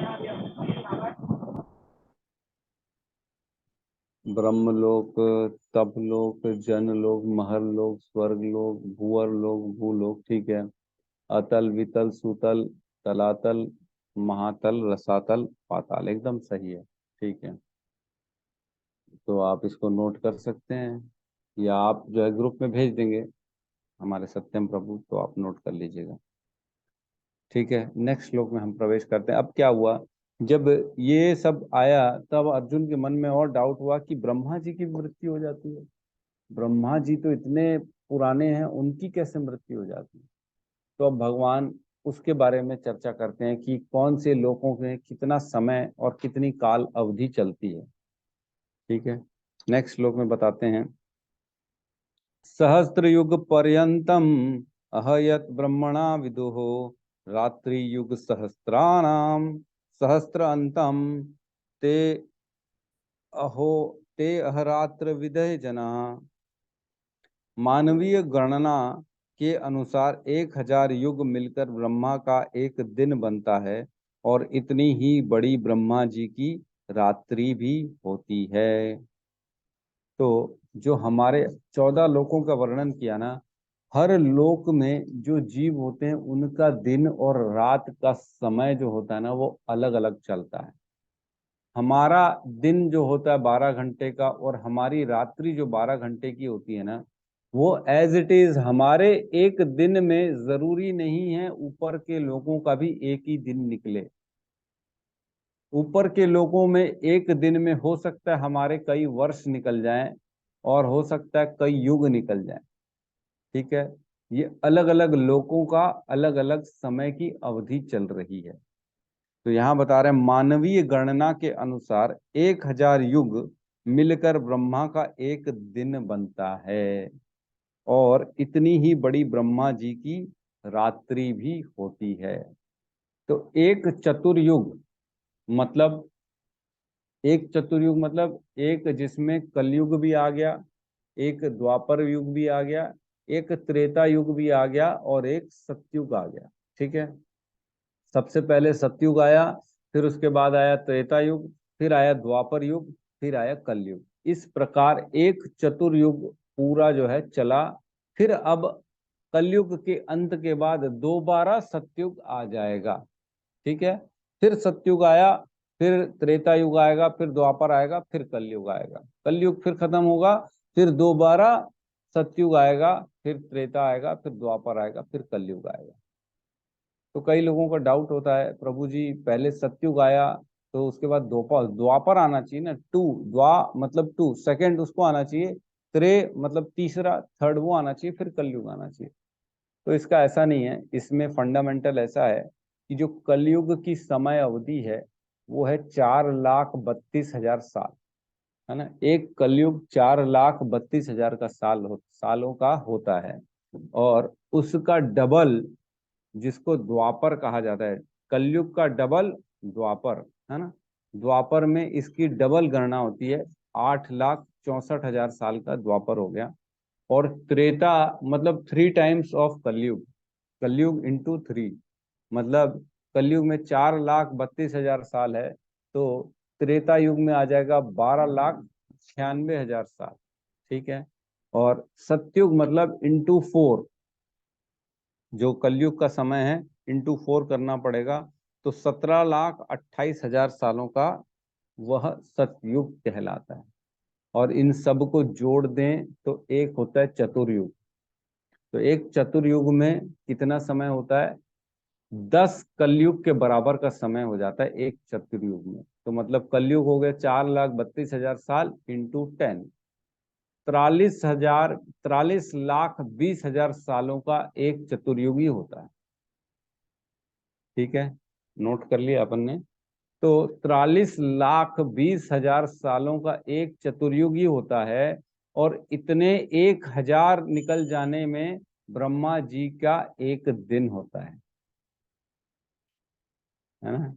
Speaker 1: ब्रह्मलोक, तपलोक, जनलोक, महरलोक, स्वर्गलोक, भूअरलोक, भूलोक, ठीक है, अतल, वितल, सुतल, तलातल, महातल, रसातल, पाताल, एकदम सही है। ठीक है। तो आप इसको नोट कर सकते हैं, या आप जो है ग्रुप में भेज देंगे हमारे सत्यम प्रभु, तो आप नोट कर लीजिएगा। ठीक है। नेक्स्ट श्लोक में हम प्रवेश करते हैं। अब क्या हुआ, जब ये सब आया, तब अर्जुन के मन में और डाउट हुआ कि ब्रह्मा जी की मृत्यु हो जाती है। ब्रह्मा जी तो इतने पुराने हैं, उनकी कैसे मृत्यु हो जाती है। तो अब भगवान उसके बारे में चर्चा करते हैं कि कौन से लोकों में कितना समय और कितनी काल अवधि चलती है। ठीक है, नेक्स्ट श्लोक में बताते हैं, सहस्त्र युग पर्यंतम अहयत ब्रह्मणा विदुः रात्रि युग सहस्त्राणाम सहस्त्र अंतम ते अहो ते अहरात्र विदय जना। मानवीय गणना के अनुसार 1000 युग मिलकर ब्रह्मा का एक दिन बनता है और इतनी ही बड़ी ब्रह्मा जी की रात्रि भी होती है। तो जो हमारे 14 लोकों का वर्णन किया ना, हर लोक में जो जीव होते हैं उनका दिन और रात का समय जो होता है ना वो अलग अलग चलता है। हमारा दिन जो होता है 12 घंटे का और हमारी रात्रि जो 12 घंटे की होती है ना, वो एज इट इज हमारे एक दिन में जरूरी नहीं है ऊपर के लोगों का भी एक ही दिन निकले। ऊपर के लोगों में एक दिन में हो सकता है हमारे कई वर्ष निकल जाएं और हो सकता है कई युग निकल जाएं। ठीक है, ये अलग अलग लोगों का अलग अलग समय की अवधि चल रही है। तो यहाँ बता रहे हैं मानवीय गणना के अनुसार 1000 युग मिलकर ब्रह्मा का एक दिन बनता है और इतनी ही बड़ी ब्रह्मा जी की रात्रि भी होती है। तो एक चतुर्युग मतलब एक जिसमें कलयुग भी आ गया, एक द्वापर युग भी आ गया, एक त्रेता युग भी आ गया और एक सतयुग आ गया। ठीक है, सबसे पहले सतयुग आया, फिर उसके बाद आया त्रेता युग, फिर आया द्वापर युग, फिर आया कलयुग। इस प्रकार एक चतुर्युग पूरा जो है चला। फिर अब कलयुग के अंत के बाद दोबारा सतयुग आ जाएगा। ठीक है, फिर सतयुग आया, फिर त्रेता युग आएगा, फिर द्वापर आएगा, फिर कलयुग आएगा, कलयुग फिर खत्म होगा, फिर दोबारा सतयुग आएगा, फिर त्रेता आएगा, फिर द्वापर आएगा, फिर कलयुग आएगा। तो कई लोगों का डाउट होता है, प्रभु जी पहले सतयुग आया तो उसके बाद द्वापर द्वापर आना चाहिए ना, टू द्वा मतलब टू सेकंड उसको आना चाहिए, त्रे मतलब तीसरा थर्ड वो आना चाहिए, फिर कलयुग आना चाहिए। तो इसका ऐसा नहीं है, इसमें फंडामेंटल ऐसा है कि जो कलयुग की समय अवधि है वो है 4,32,000 साल, है ना। एक कलयुग 4,32,000 का सालों का होता है और उसका डबल जिसको द्वापर कहा जाता है, कलयुग का डबल द्वापर, है ना। द्वापर में इसकी डबल गणना होती है, 8,64,000 साल का द्वापर हो गया। और त्रेता मतलब 3 टाइम्स ऑफ कलयुग, कलयुग इंटू 3, मतलब कलयुग में 4,32,000 साल है तो त्रेता युग में आ जाएगा 12,96,000 साल। ठीक है, और सतयुग मतलब इंटू 4, जो कलयुग का समय है इंटू 4 करना पड़ेगा, तो 17,28,000 सालों का वह सतयुग कहलाता है। और इन सब को जोड़ दें तो एक होता है चतुर्युग। तो एक चतुर्युग में कितना समय होता है, 10 कलयुग के बराबर का समय हो जाता है एक चतुर्युग में। तो मतलब कलयुग हो गया 4,32,000 साल इंटू 10, 43,20,000 सालों का एक चतुर्युगी होता है। ठीक है, नोट कर लिया अपन ने। तो 43,20,000 सालों का एक चतुर्युगी होता है और इतने 1,000 निकल जाने में ब्रह्मा जी का एक दिन होता है ना।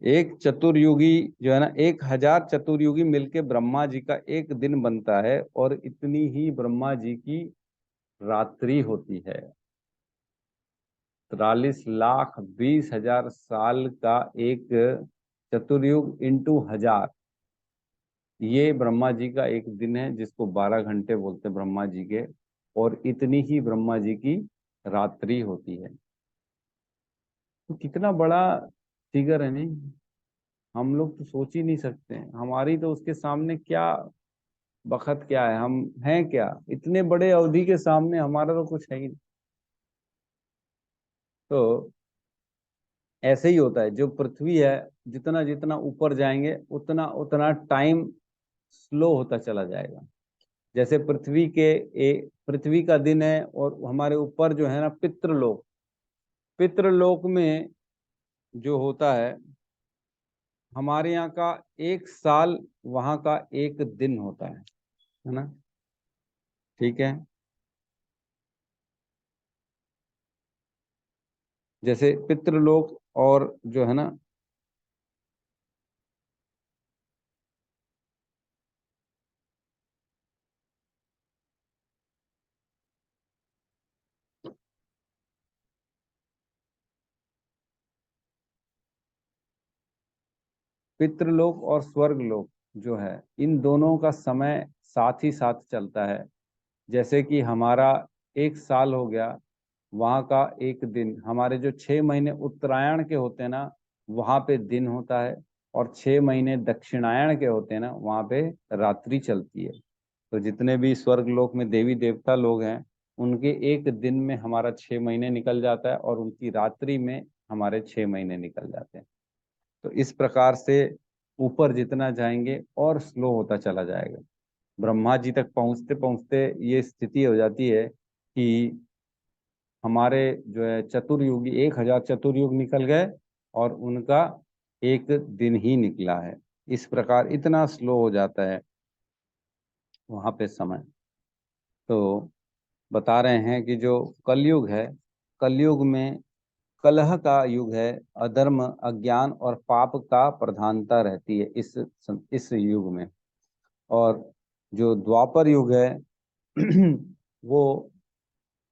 Speaker 1: एक चतुर्युगी जो है ना, 1,000 चतुर्युगी मिलके ब्रह्मा जी का एक दिन बनता है और इतनी ही ब्रह्मा जी की रात्रि होती है। 43,20,000 साल का एक चतुर्युग इंटू 1,000, ये ब्रह्मा जी का एक दिन है जिसको 12 घंटे बोलते हैं ब्रह्मा जी के। और इतनी ही ब्रह्मा जी की रात्रि होती है। तो कितना बड़ा फिगर है नहीं, हम लोग तो सोच ही नहीं सकते हैं, हमारी तो उसके सामने क्या बखत क्या है, हम हैं क्या इतने बड़े अवधि के सामने, हमारा तो कुछ है ही नहीं। तो ऐसे ही होता है, जो पृथ्वी है जितना जितना ऊपर जाएंगे उतना उतना टाइम स्लो होता चला जाएगा। जैसे पृथ्वी का दिन है और हमारे ऊपर जो है ना पितृलोक, पितृलोक में जो होता है, हमारे यहाँ का 1 साल, वहां का 1 दिन होता है ना। ठीक है, जैसे पितृलोक और जो है ना, पितृलोक और स्वर्गलोक जो है, इन दोनों का समय साथ ही साथ चलता है। जैसे कि हमारा 1 साल हो गया, वहाँ का 1 दिन, हमारे जो 6 महीने उत्तरायण के होते हैं ना, वहाँ पे दिन होता है, और 6 महीने दक्षिणायण के होते हैं ना, वहाँ पे रात्रि चलती है। तो जितने भी स्वर्ग लोक में देवी देवता लोग हैं, उनके 1 दिन में हमारा 6 महीने निकल जाता है, और उनकी रात्रि में हमारे 6 महीने निकल जाते हैं। तो इस प्रकार से ऊपर जितना जाएंगे और स्लो होता चला जाएगा। ब्रह्मा जी तक पहुंचते पहुंचते ये स्थिति हो जाती है कि हमारे जो है चतुर्युगी 1,000 चतुर्युग निकल गए, और उनका 1 दिन ही निकला है। इस प्रकार इतना स्लो हो जाता है वहां पे समय। तो बता रहे हैं कि जो कलयुग है, कलयुग में कलह का युग है। अधर्म, अज्ञान और पाप का प्रधानता रहती है इस युग में। और जो द्वापर युग है वो,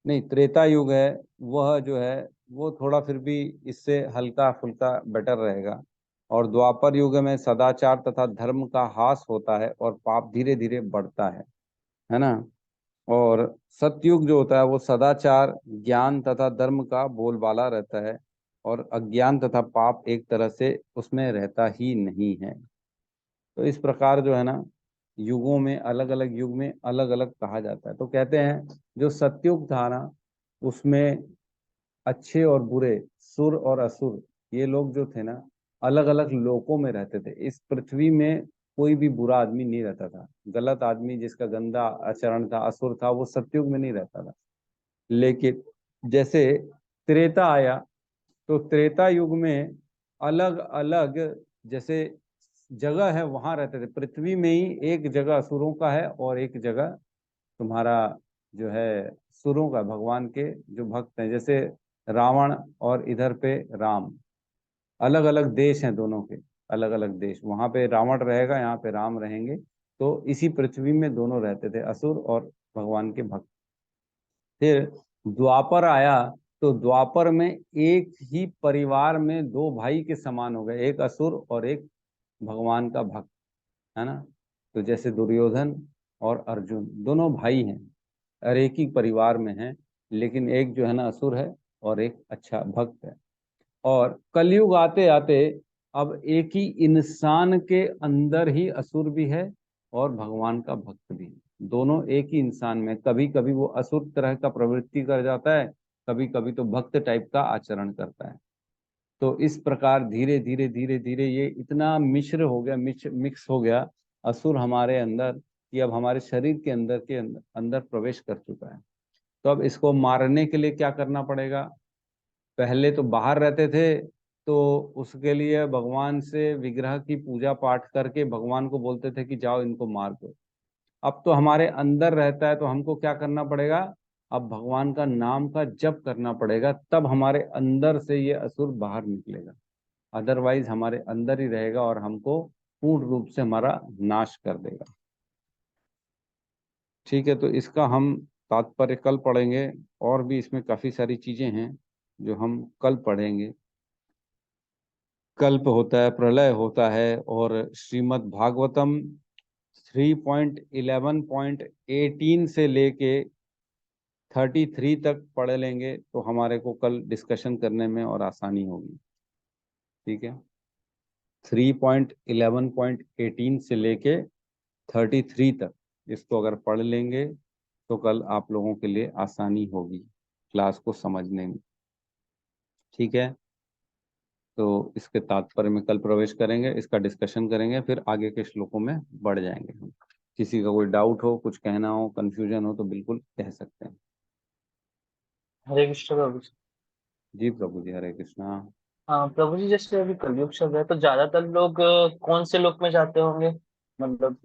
Speaker 1: नहीं, त्रेता युग है, वह जो है वो थोड़ा फिर भी इससे हल्का फुल्का बेटर रहेगा। और द्वापर युग में सदाचार तथा धर्म का ह्रास होता है और पाप धीरे धीरे बढ़ता है ना। और सतयुग जो होता है वो सदाचार, ज्ञान तथा धर्म का बोलबाला रहता है, और अज्ञान तथा पाप एक तरह से उसमें रहता ही नहीं है। तो इस प्रकार जो है ना, युगों में, अलग अलग युग में अलग अलग कहा जाता है। तो कहते हैं जो सतयुग था ना, उसमें अच्छे और बुरे, सुर और असुर, ये लोग जो थे ना, अलग अलग लोकों में रहते थे। इस पृथ्वी में कोई भी बुरा आदमी नहीं रहता था। गलत आदमी, जिसका गंदा आचरण था, असुर था, वो सतयुग में नहीं रहता था। लेकिन जैसे त्रेता आया, तो त्रेता युग में अलग अलग, जैसे जगह है वहां रहते थे। पृथ्वी में ही एक जगह असुरों का है, और एक जगह तुम्हारा जो है सुरों का, भगवान के जो भक्त हैं, जैसे रावण और इधर पे राम। अलग अलग देश हैं दोनों के, अलग अलग देश। वहां पे रावण रहेगा, यहाँ पे राम रहेंगे। तो इसी पृथ्वी में दोनों रहते थे, असुर और भगवान के भक्त। फिर द्वापर आया, तो द्वापर में एक ही परिवार में दो भाई के समान हो गए, एक असुर और एक भगवान का भक्त, है ना। तो जैसे दुर्योधन और अर्जुन दोनों भाई हैं, और एक ही परिवार में हैं, लेकिन एक जो है ना असुर है, और एक अच्छा भक्त है। और कलयुग आते आते अब एक ही इंसान के अंदर ही असुर भी है और भगवान का भक्त भी है। दोनों एक ही इंसान में, कभी कभी वो असुर तरह का प्रवृत्ति कर जाता है, कभी कभी तो भक्त टाइप का आचरण करता है। तो इस प्रकार धीरे धीरे धीरे धीरे ये इतना मिश्र हो गया, मिक्स हो गया असुर हमारे अंदर, कि अब हमारे शरीर के अंदर प्रवेश कर चुका है। तो अब इसको मारने के लिए क्या करना पड़ेगा। पहले तो बाहर रहते थे, तो उसके लिए भगवान से विग्रह की पूजा पाठ करके भगवान को बोलते थे कि जाओ इनको मार दो। अब तो हमारे अंदर रहता है, तो हमको क्या करना पड़ेगा, अब भगवान का नाम का जप करना पड़ेगा, तब हमारे अंदर से ये असुर बाहर निकलेगा। अदरवाइज हमारे अंदर ही रहेगा और हमको पूर्ण रूप से हमारा नाश कर देगा। ठीक है, तो इसका हम तात्पर्य कल पढ़ेंगे। और भी इसमें काफी सारी चीजें हैं जो हम कल पढ़ेंगे। कल्प होता है, प्रलय होता है, और श्रीमद् भागवतम 3.11.18 से लेके 33 तक पढ़ लेंगे, तो हमारे को कल डिस्कशन करने में और आसानी होगी। ठीक है, 3.11.18 से लेके 33 तक इसको अगर पढ़ लेंगे, तो कल आप लोगों के लिए आसानी होगी क्लास को समझने में। ठीक है, तो इसके तात्पर्य में कल प्रवेश करेंगे, इसका डिस्कशन करेंगे, फिर आगे के श्लोकों में बढ़ जाएंगे हम। किसी का कोई डाउट हो, कुछ कहना हो, कंफ्यूजन हो, तो बिल्कुल कह सकते हैं।
Speaker 2: हरे कृष्ण प्रभु।
Speaker 1: जी प्रभु जी, हरे कृष्णा।
Speaker 2: हाँ प्रभु जी, जैसे अभी कलयुग चल रहा है तो ज्यादातर लोग कौन से लोक में जाते होंगे? मतलब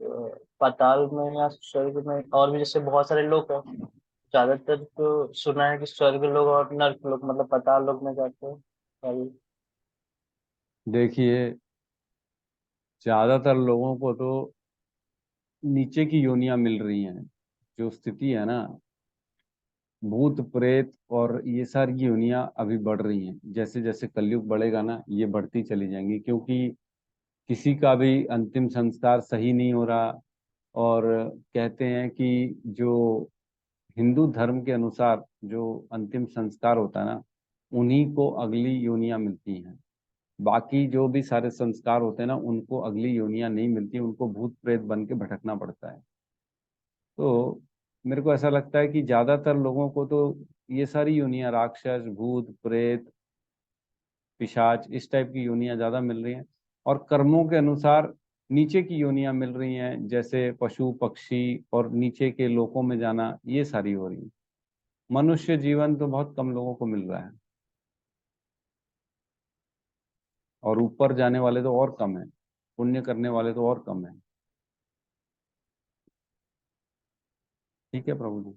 Speaker 2: पाताल में या स्वर्ग में? और भी जैसे बहुत सारे लोग हैं, ज्यादातर तो सुना है कि स्वर्ग लोग और नर्क लोग, मतलब पाताल लोग में जाते हैं अभी।
Speaker 1: देखिए, ज्यादातर लोगों को तो नीचे की योनियां मिल रही हैं। जो स्थिति है ना, भूत प्रेत और ये सारी योनियां अभी बढ़ रही हैं। जैसे जैसे कलयुग बढ़ेगा ना, ये बढ़ती चली जाएंगी, क्योंकि किसी का भी अंतिम संस्कार सही नहीं हो रहा। और कहते हैं कि जो हिंदू धर्म के अनुसार जो अंतिम संस्कार होता है ना, उन्हीं को अगली योनियां मिलती हैं। बाकी जो भी सारे संस्कार होते हैं ना, उनको अगली योनियां नहीं मिलती, उनको भूत प्रेत बन के भटकना पड़ता है। तो मेरे को ऐसा लगता है कि ज्यादातर लोगों को तो ये सारी योनियां, राक्षस, भूत प्रेत, पिशाच, इस टाइप की योनियां ज्यादा मिल रही हैं। और कर्मों के अनुसार नीचे की योनियां मिल रही हैं, जैसे पशु पक्षी और नीचे के लोकों में जाना, ये सारी हो रही है। मनुष्य जीवन तो बहुत कम लोगों को मिल रहा है, और ऊपर जाने वाले तो और कम है, पुण्य करने वाले तो और कम है। ठीक है प्रभु जी।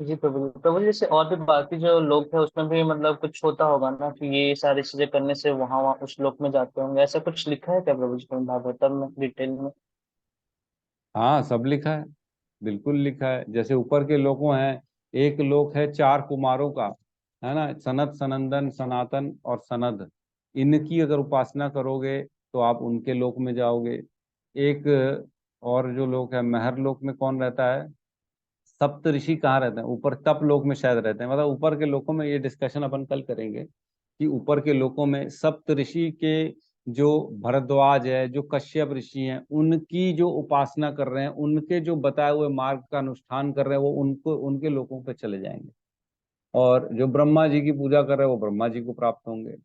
Speaker 2: जी प्रभु जी। प्रभु जी, जैसे और भी बाकी जो लोग हैं उसमें भी मतलब कुछ होता होगा ना कि ये सारी चीजें करने से वहां वहां उस लोक में जाते होंगे, ऐसा कुछ लिखा है क्या प्रभु जी कहीं भागवतम में डिटेल में?
Speaker 1: हाँ, सब लिखा है, बिल्कुल लिखा है। जैसे ऊपर के लोगों हैं, एक लोक है चार कुमारों का, है ना, सनत सनंदन सनातन और सनद। इनकी अगर उपासना करोगे तो आप उनके लोक में जाओगे। एक और जो लोक है, महर लोक में कौन रहता है? सप्त ऋषि कहाँ रहते हैं? ऊपर तप लोक में शायद रहते हैं। मतलब ऊपर के लोकों में, ये डिस्कशन अपन कल करेंगे कि ऊपर के लोकों में सप्त ऋषि के, जो भरद्वाज है, जो कश्यप ऋषि हैं, उनकी जो उपासना कर रहे हैं, उनके जो बताए हुए मार्ग का अनुष्ठान कर रहे हैं, वो उनको उनके लोकों पे चले जाएंगे। और जो ब्रह्मा जी की पूजा कर रहे हैं, वो ब्रह्मा जी को प्राप्त होंगे,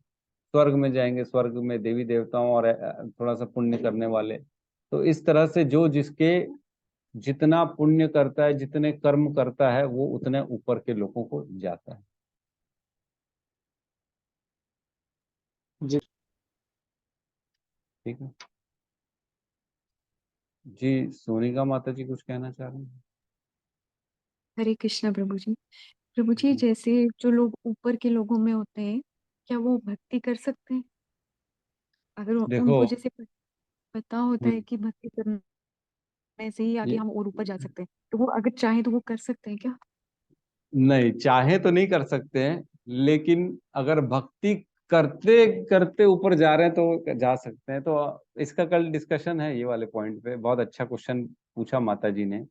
Speaker 1: स्वर्ग में जाएंगे। स्वर्ग में देवी देवताओं और थोड़ा सा पुण्य करने वाले। तो इस तरह से जो जिसके जितना पुण्य करता है, जितने कर्म करता है, वो उतने ऊपर के लोगों को जाता है।
Speaker 2: जी।
Speaker 1: ठीक है जी। सोनिका माता जी कुछ कहना चाह रहे हैं?
Speaker 3: हरे कृष्णा प्रभु जी। प्रभु जी,
Speaker 1: जी।
Speaker 3: जैसे जो लोग ऊपर के लोगों में होते हैं, क्या वो भक्ति कर सकते हैं? अगर
Speaker 1: देखो।
Speaker 3: उनको जैसे पता होता है
Speaker 1: हम्म,
Speaker 3: कि भक्ति करने से ही आगे
Speaker 1: ये
Speaker 3: हम और ऊपर जा सकते हैं, तो वो अगर चाहे तो वो कर सकते हैं क्या?
Speaker 1: नहीं, चाहे तो नहीं कर सकते हैं, लेकिन अगर भक्ति करते करते ऊपर जा रहे हैं तो जा सकते हैं। तो इसका कल डिस्कशन है, ये वाले पॉइंट पे। बहुत अच्छा क्वेश्चन पूछा माता जी ने।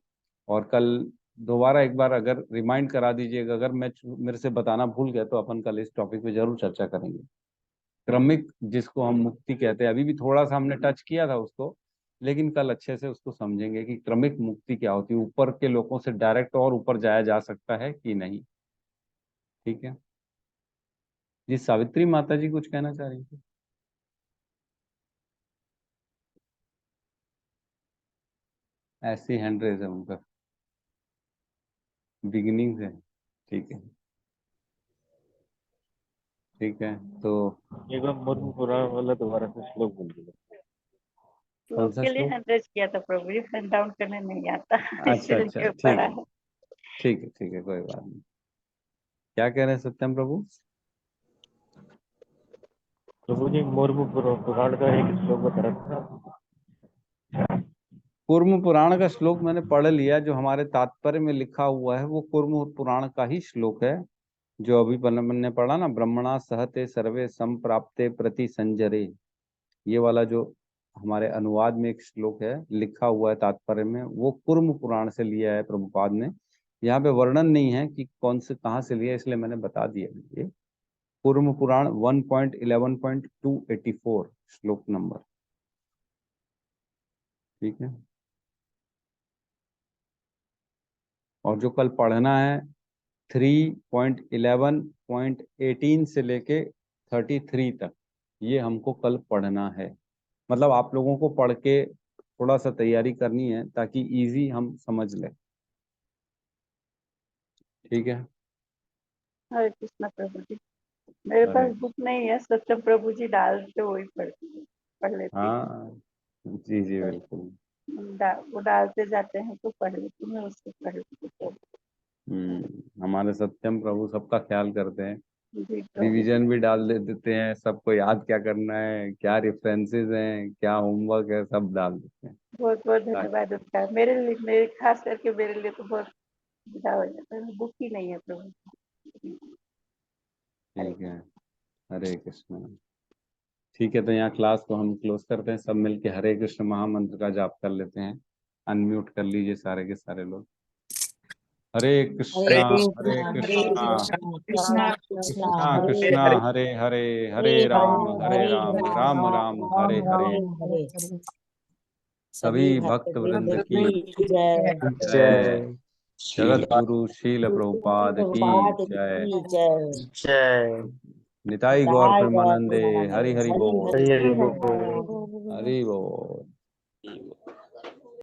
Speaker 1: और कल दोबारा एक बार अगर रिमाइंड करा दीजिएगा, अगर मेरे से बताना भूल गया, तो अपन कल इस टॉपिक पे जरूर चर्चा करेंगे। क्रमिक, जिसको हम मुक्ति कहते हैं, अभी भी थोड़ा सा हमने टच किया था उसको, लेकिन कल अच्छे से उसको समझेंगे कि क्रमिक मुक्ति क्या होती है, ऊपर के लोगों से डायरेक्ट और ऊपर जाया जा सकता है कि नहीं। ठीक है जी। सावित्री माता जी कुछ कहना चाह रही थी? ऐसी हैंड रेज है उनका, बिगिनिंग से। ठीक है, ठीक है। तो
Speaker 4: एक बार मुर्मू पुराण वाला दोबारा से श्लोक बोल दीजिए।
Speaker 1: कौन
Speaker 5: लोग
Speaker 1: सा
Speaker 5: के लिए
Speaker 1: श्लोक?
Speaker 5: एड्रेस किया था प्रभु जी, पेन डाउन करने नहीं आता
Speaker 1: अच्छा अच्छा,
Speaker 5: इसलिए
Speaker 1: ठीक
Speaker 5: पढ़ा
Speaker 1: है,
Speaker 5: है।
Speaker 1: ठीक है, ठीक है, कोई बात नहीं। क्या कह रहे हैं सत्यम प्रभु?
Speaker 4: प्रभु जी, मुर्मू पुराण का एक श्लोक बता रहा था।
Speaker 1: कूर्म पुराण का श्लोक मैंने पढ़ लिया। जो हमारे तात्पर्य में लिखा हुआ है वो कूर्म पुराण का ही श्लोक है। जो अभी ने पढ़ा ना, ब्रह्मणा सहते सर्वे संप्राप्ते प्रति संजरे, ये वाला जो हमारे अनुवाद में एक श्लोक है लिखा हुआ है तात्पर्य में, वो कूर्म पुराण से लिया है प्रभुपाद ने। यहाँ पे वर्णन नहीं है कि कौन से कहाँ से लिया, इसलिए मैंने बता दिया। ये कूर्म पुराण 1.11.284 श्लोक नंबर। ठीक है। और जो कल पढ़ना है 3.11.18 से लेके 33 तक, ये हमको कल पढ़ना है। मतलब आप लोगों को पढ़ के थोड़ा सा तैयारी करनी है, ताकि इजी हम समझ लें। ठीक है।
Speaker 5: हरे कृष्णा प्रभु जी। मेरे
Speaker 1: हरे
Speaker 5: पास बुक नहीं है, सत्यम प्रभु जी डालते वही पढ़ती हूँ, पढ़ लेती हूँ।
Speaker 1: हाँ जी जी बिल्कुल।
Speaker 5: वो डालते जाते हैं तो पढ़ लेती हूँ, मैं उससे पढ़ लेती हूँ।
Speaker 1: हमारे सत्यम प्रभु सबका ख्याल करते हैं,
Speaker 5: जी प्रभु जी।
Speaker 1: रिवीजन भी डाल देते हैं, सबको याद क्या करना है, क्या रेफरेंसेस हैं, क्या होमवर्क है, सब डाल देते हैं।
Speaker 5: बहुत बहुत
Speaker 1: ताकि-
Speaker 5: धन्यवाद उसका, मेरे लिए, मेरे खास करके मेरे लिए तो बहुत सुविधा हो जाता है। बुक ही नहीं है प्रभु जी। हरे
Speaker 1: ठीक है। हरे कृष्ण। ठीक है, तो यहाँ क्लास को हम क्लोज करते हैं, सब मिलके हरे कृष्ण महामंत्र का जाप कर लेते हैं। अनम्यूट कर लीजिए सारे के सारे लोग। हरे कृष्णा हरे कृष्णा
Speaker 6: कृष्णा
Speaker 1: कृष्णा
Speaker 6: हरे
Speaker 1: कृष्णा
Speaker 6: हरे
Speaker 1: हरे हरे,
Speaker 6: हरे
Speaker 1: हरे राम
Speaker 6: राम
Speaker 1: हरे राम, राम राम हरे हरे।
Speaker 6: हरे
Speaker 1: सभी
Speaker 6: सभी
Speaker 1: भक्त
Speaker 6: भक्त
Speaker 1: वृंद
Speaker 6: वृंद
Speaker 1: की
Speaker 6: की जय
Speaker 1: जय। जगत गुरु शील प्रभुपाद की
Speaker 6: प्रभुपाद
Speaker 1: जय।
Speaker 6: की जय
Speaker 2: जय।
Speaker 1: निताई गौर
Speaker 6: निताय गौर
Speaker 1: प्रेमानंदे।
Speaker 6: प्रेमानंदे
Speaker 1: हरि हरि
Speaker 6: हरि
Speaker 1: बोल।
Speaker 6: हरि
Speaker 2: हरि हरि
Speaker 6: बोल।
Speaker 2: बोल।
Speaker 1: हरि बोल।